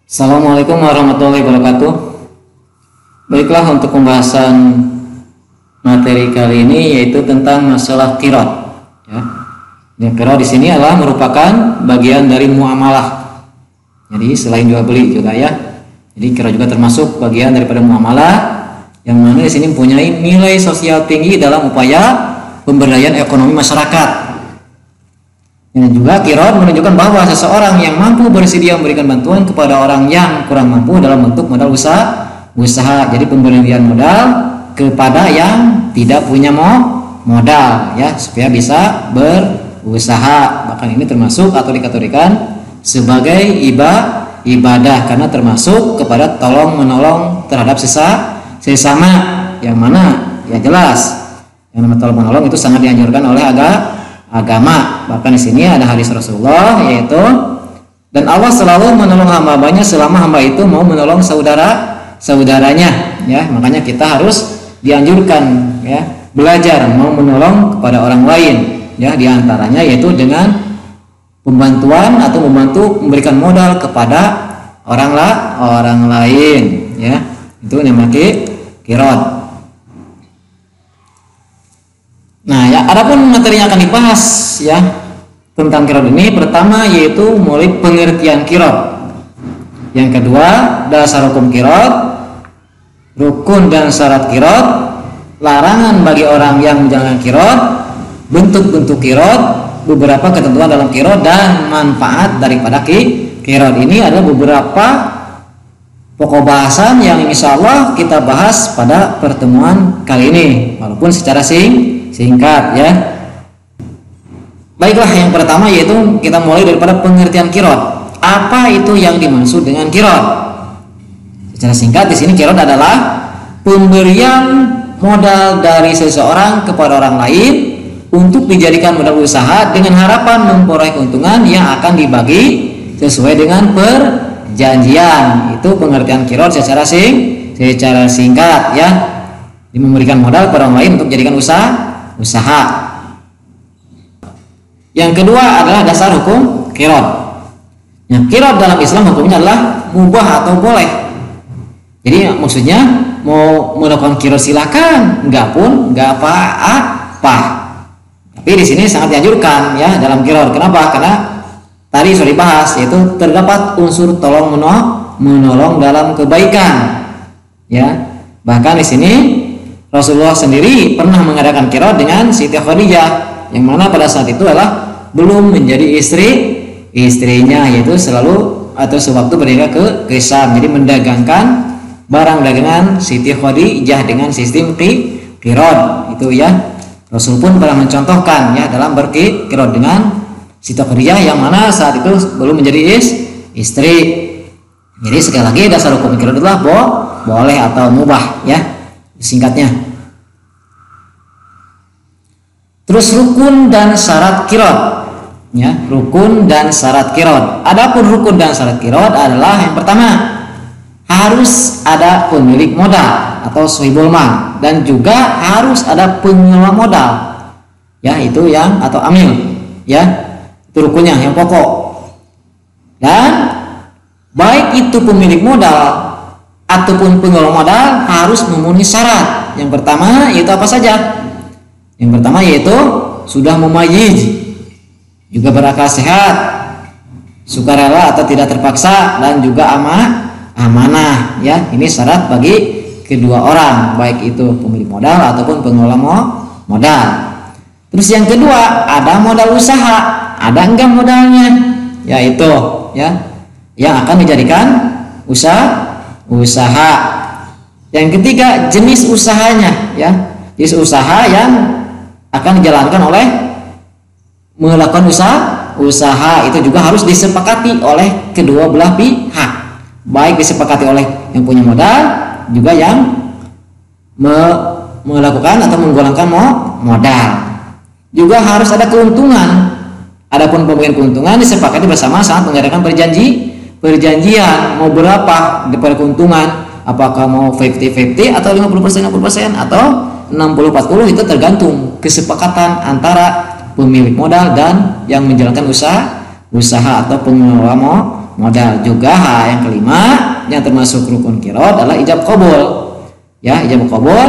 Assalamualaikum warahmatullahi wabarakatuh. Baiklah, untuk pembahasan materi kali ini yaitu tentang masalah qirad. Ya, qirad di sini adalah merupakan bagian dari muamalah. Jadi selain jual beli juga ya. Jadi qirad juga termasuk bagian daripada muamalah yang mana di sini mempunyai nilai sosial tinggi dalam upaya pemberdayaan ekonomi masyarakat. Dan juga qirad menunjukkan bahwa seseorang yang mampu bersedia memberikan bantuan kepada orang yang kurang mampu dalam bentuk modal usaha. Jadi pemberian modal kepada yang tidak punya modal ya, supaya bisa berusaha. Bahkan ini termasuk atau dikategorikan sebagai ibadah karena termasuk kepada tolong menolong terhadap sesama, yang mana ya jelas yang namanya tolong menolong itu sangat dianjurkan oleh agama. Bahkan di sini ada hadis Rasulullah yaitu, dan Allah selalu menolong hamba-hambanya selama hamba itu mau menolong saudaranya ya. Makanya kita harus dianjurkan ya belajar mau menolong kepada orang lain ya, diantaranya yaitu dengan pembantuan atau membantu memberikan modal kepada orang lain ya. Itu namanya qirad. Nah ya, adapun materi yang akan dibahas ya tentang qirad ini, pertama yaitu mulai pengertian qirad, yang kedua dasar hukum qirad, rukun dan syarat qirad, larangan bagi orang yang menjalankan qirad, bentuk-bentuk qirad, beberapa ketentuan dalam qirad, dan manfaat daripada qirad. Ini adalah beberapa pokok bahasan yang insya Allah kita bahas pada pertemuan kali ini, walaupun secara singkat ya. Baiklah, yang pertama yaitu kita mulai daripada pengertian qirad. Apa itu yang dimaksud dengan qirad? Secara singkat di sini qirad adalah pemberian modal dari seseorang kepada orang lain untuk dijadikan modal usaha dengan harapan memperoleh keuntungan yang akan dibagi sesuai dengan perjanjian. Itu pengertian qirad secara singkat ya. Memberikan modal kepada orang lain untuk dijadikan usaha. Yang kedua adalah dasar hukum qirad. Nah, qirad dalam Islam hukumnya adalah mubah atau boleh. Jadi maksudnya mau melakukan qirad silakan, enggak apa-apa. Tapi di sini sangat dianjurkan ya dalam qirad. Kenapa? Karena tadi sudah dibahas yaitu terdapat unsur tolong menolong dalam kebaikan. Ya. Bahkan di sini Rasulullah sendiri pernah mengadakan qirad dengan Siti Khadijah, yang mana pada saat itu adalah belum menjadi istrinya, yaitu selalu atau sewaktu berhijrah ke Syam. Jadi mendagangkan barang dagangan Siti Khadijah dengan sistem qirad itu ya. Rasul pun pernah mencontohkan ya dalam berqirad dengan Siti Khadijah yang mana saat itu belum menjadi istri. Jadi sekali lagi dasar hukum qirad adalah boleh atau mubah ya, singkatnya. Terus rukun dan syarat qirad ya, rukun dan syarat qirad. Adapun rukun dan syarat qirad adalah yang pertama harus ada pemilik modal atau sahibul mal, dan juga harus ada pengelola modal ya, itu yang atau amil ya, itu rukunnya yang pokok. Dan baik itu pemilik modal ataupun pengelola modal harus memenuhi syarat. Yang pertama yaitu apa saja? Yang pertama yaitu sudah mumayyiz, juga berakal sehat, sukarela atau tidak terpaksa, dan juga amanah ya. Ini syarat bagi kedua orang, baik itu pemilik modal ataupun pengelola modal. Terus yang kedua ada modal usaha, ada enggak modalnya, yaitu ya yang akan dijadikan usaha. Yang ketiga jenis usahanya ya, jenis usaha yang akan dijalankan oleh melakukan usaha itu juga harus disepakati oleh kedua belah pihak, baik disepakati oleh yang punya modal juga yang melakukan atau menggolongkan modal. Juga harus ada keuntungan. Adapun pembagian keuntungan disepakati bersama saat mengadakan perjanjian mau berapa daripada keuntungan, apakah mau 50-50 atau 50% atau 60-40, itu tergantung kesepakatan antara pemilik modal dan yang menjalankan usaha atau pengelola modal. Juga yang kelima yang termasuk rukun qiraat adalah ijab qabul. Ya, ijab qabul,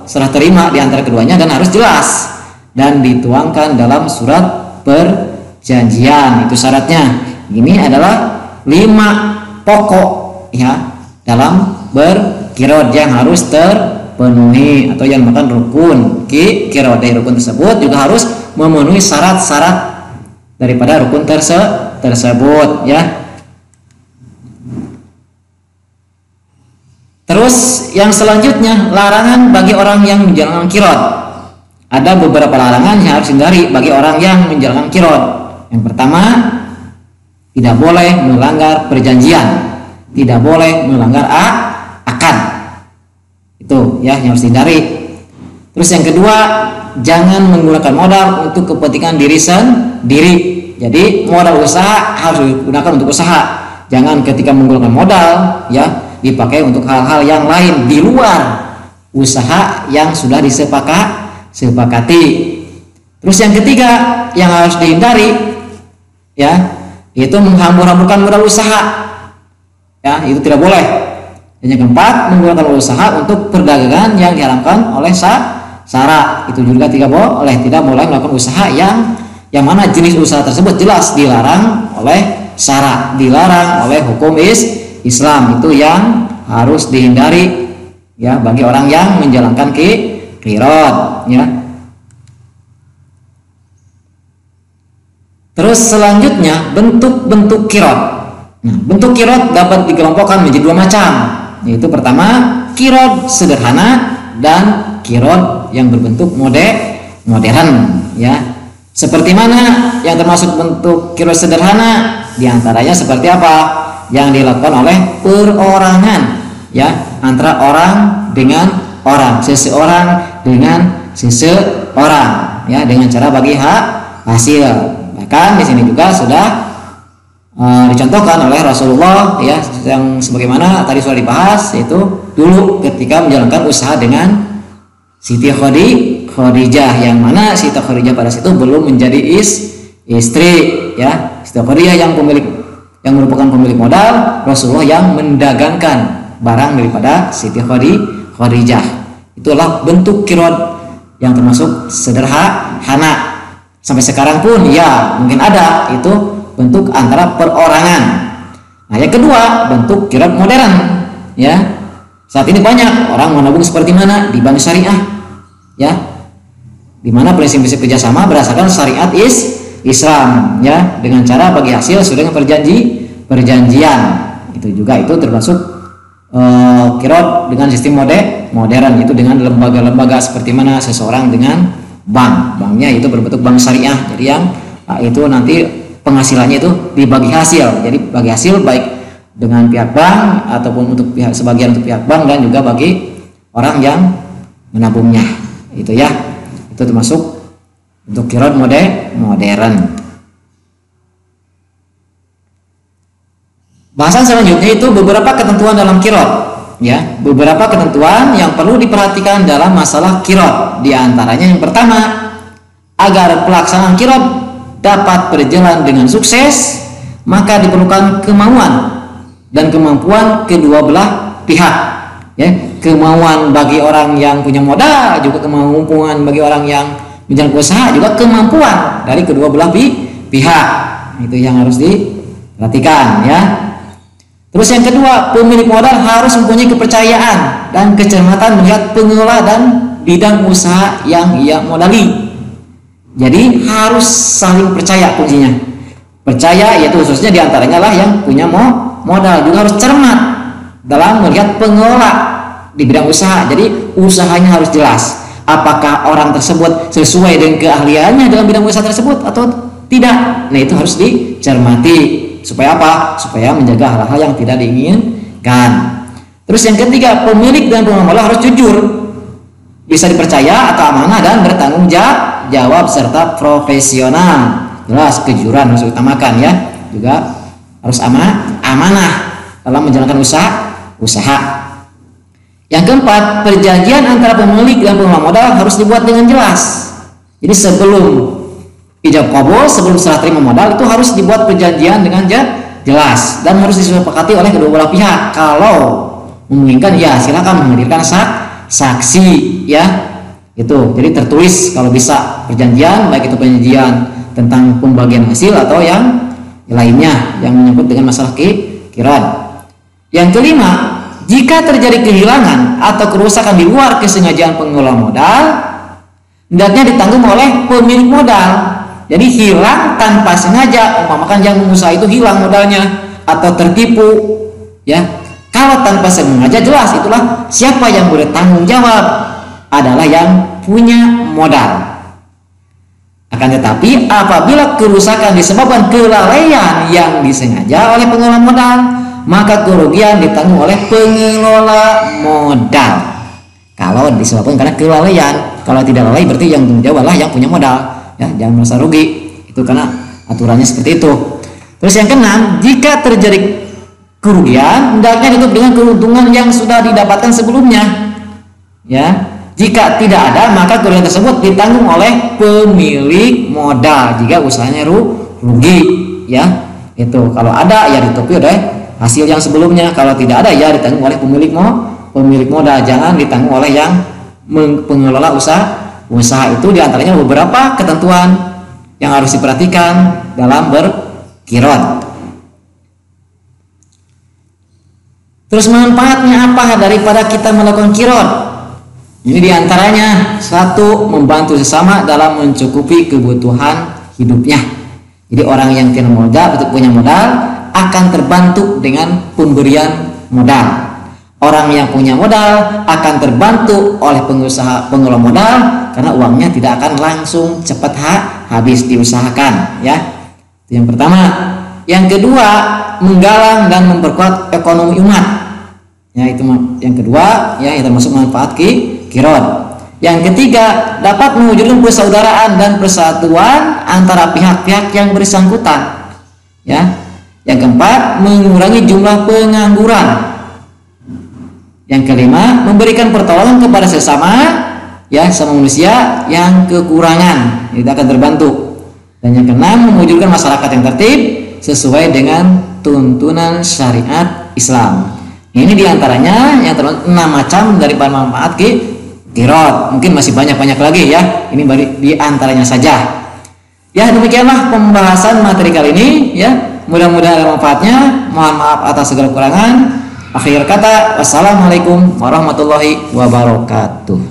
serah terima di antara keduanya dan harus jelas dan dituangkan dalam surat perjanjian. Itu syaratnya. Ini adalah 5 pokok ya dalam berqiraat yang harus terpenuhi atau yang makan rukun qiraat. Dari rukun tersebut juga harus memenuhi syarat-syarat daripada rukun tersebut ya. Terus yang selanjutnya, larangan bagi orang yang menjalankan qiraat. Ada beberapa larangan yang harus dihindari bagi orang yang menjalankan qiraat. Yang pertama, tidak boleh melanggar perjanjian, tidak boleh melanggar akad. Itu ya yang harus dihindari. Terus yang kedua, jangan menggunakan modal untuk kepentingan diri sendiri. Jadi modal usaha harus digunakan untuk usaha. Jangan ketika menggunakan modal ya dipakai untuk hal-hal yang lain di luar usaha yang sudah disepakati. Terus yang ketiga yang harus dihindari ya yaitu menghambur-hamburkan modal usaha. Ya, itu tidak boleh. Dan yang keempat, menggunakan usaha untuk perdagangan yang diharamkan oleh syara. Itu juga tidak boleh melakukan usaha yang mana jenis usaha tersebut jelas dilarang oleh syara, dilarang oleh hukum Islam. Itu yang harus dihindari ya bagi orang yang menjalankan qiraat ya. Terus selanjutnya bentuk-bentuk qiraat. Nah, bentuk qiraat dapat dikelompokkan menjadi 2 macam, yaitu pertama qiraat sederhana dan qiraat yang berbentuk modern ya. Seperti mana yang termasuk bentuk qiraat sederhana? Di antaranya seperti apa? Yang dilakukan oleh perorangan ya, antara orang dengan orang, seseorang dengan seseorang ya, dengan cara bagi hasil. Bahkan di sini juga sudah dicontohkan oleh Rasulullah ya, yang sebagaimana tadi sudah dibahas, yaitu dulu ketika menjalankan usaha dengan Siti Khadijah, yang mana Siti Khadijah pada situ belum menjadi istri ya. Siti Khadijah yang merupakan pemilik modal, Rasulullah yang mendagangkan barang daripada Siti Khadijah. Itulah bentuk qiraat yang termasuk sederhana. Sampai sekarang pun ya mungkin ada itu bentuk antara perorangan. Nah, yang kedua bentuk qiraat modern ya. Saat ini banyak orang menabung seperti mana? Di bank syariah ya, di mana prinsip-prinsip kerjasama berdasarkan syariat Islam ya, dengan cara bagi hasil sesuai dengan perjanjian. Itu juga itu termasuk qiraat dengan sistem modern, itu dengan lembaga-lembaga seperti mana seseorang dengan banknya itu berbentuk bank syariah. Jadi yang itu nanti penghasilannya itu dibagi hasil. Jadi bagi hasil baik dengan pihak bank ataupun untuk sebagian untuk pihak bank dan juga bagi orang yang menabungnya. Itu ya. Itu termasuk untuk qiraat modern. Bahasan selanjutnya itu beberapa ketentuan dalam qiraat ya, beberapa ketentuan yang perlu diperhatikan dalam masalah qiraat. Di antaranya yang pertama, agar pelaksanaan qiraat dapat berjalan dengan sukses, maka diperlukan kemauan dan kemampuan kedua belah pihak ya. Kemauan bagi orang yang punya modal, juga kemampuan bagi orang yang menjalankan usaha, juga kemampuan dari kedua belah pihak. Itu yang harus diperhatikan ya. Terus yang kedua, pemilik modal harus mempunyai kepercayaan dan kecermatan melihat pengelola dan bidang usaha yang ia modali. Jadi harus saling percaya kuncinya. Percaya yaitu khususnya diantaranya lah yang punya modal, juga harus cermat dalam melihat pengelola di bidang usaha. Jadi usahanya harus jelas. Apakah orang tersebut sesuai dengan keahliannya dalam bidang usaha tersebut atau tidak? Nah, itu harus dicermati. Supaya apa? Supaya menjaga hal-hal yang tidak diinginkan. Terus yang ketiga, pemilik dan pengelola modal harus jujur, bisa dipercaya atau amanah dan bertanggung jawab serta profesional. Jelas kejujuran harus diutamakan ya. Juga harus amanah dalam menjalankan usaha. Yang keempat, perjanjian antara pemilik dan pengelola modal harus dibuat dengan jelas. Jadi sebelum ijab qabul, sebelum serah terima modal itu harus dibuat perjanjian dengan jelas dan harus disepakati oleh kedua belah pihak. Kalau memungkinkan ya silakan menghadirkan saksi ya. Itu. Jadi tertulis kalau bisa perjanjian, baik itu perjanjian tentang pembagian hasil atau yang lainnya yang menyangkut dengan masalah qiron. Yang kelima, jika terjadi kehilangan atau kerusakan di luar kesengajaan pengelola modal, hendaknya ditanggung oleh pemilik modal. Jadi hilang tanpa sengaja, umpamakan yang pengusaha itu hilang modalnya atau tertipu, ya. Kalau tanpa sengaja jelas itulah siapa yang boleh tanggung jawab adalah yang punya modal. Akan tetapi apabila kerusakan disebabkan kelalaian yang disengaja oleh pengelola modal, maka kerugian ditanggung oleh pengelola modal. Kalau disebabkan karena kelalaian, kalau tidak lalai berarti yang tanggung jawab adalah yang punya modal. Ya, jangan merasa rugi. Itu karena aturannya seperti itu. Terus yang keenam, jika terjadi kerugian, hendaknya ditutup dengan keuntungan yang sudah didapatkan sebelumnya. Ya. Jika tidak ada, maka kerugian tersebut ditanggung oleh pemilik modal jika usahanya rugi, ya. Itu kalau ada ya ditutupi oleh hasil yang sebelumnya, kalau tidak ada ya ditanggung oleh pemilik modal, jangan ditanggung oleh yang pengelola usaha itu. Diantaranya beberapa ketentuan yang harus diperhatikan dalam berqiron. Terus manfaatnya apa daripada kita melakukan qiron? Ini diantaranya, satu, membantu sesama dalam mencukupi kebutuhan hidupnya. Jadi orang yang tidak modal, punya modal akan terbantu dengan pemberian modal. Orang yang punya modal akan terbantu oleh pengelola modal karena uangnya tidak akan langsung cepat habis diusahakan. Ya, itu yang pertama. Yang kedua, menggalang dan memperkuat ekonomi umat. Ya, itu yang kedua, ya, itu termasuk manfaat qiron. Yang ketiga, dapat mewujudkan persaudaraan dan persatuan antara pihak-pihak yang bersangkutan. Ya. Yang keempat, mengurangi jumlah pengangguran. Yang kelima, memberikan pertolongan kepada sesama, ya, sama manusia yang kekurangan, itu akan terbantu. Dan yang keenam, mewujudkan masyarakat yang tertib sesuai dengan tuntunan syariat Islam. Ini diantaranya yang termasuk 6 macam dari manfaat qiron. Mungkin masih banyak lagi ya. Ini diantaranya saja. Ya, demikianlah pembahasan materi kali ini ya. Mudah-mudahan ada manfaatnya. Mohon maaf atas segala kekurangan. Akhir kata, wassalamualaikum warahmatullahi wabarakatuh.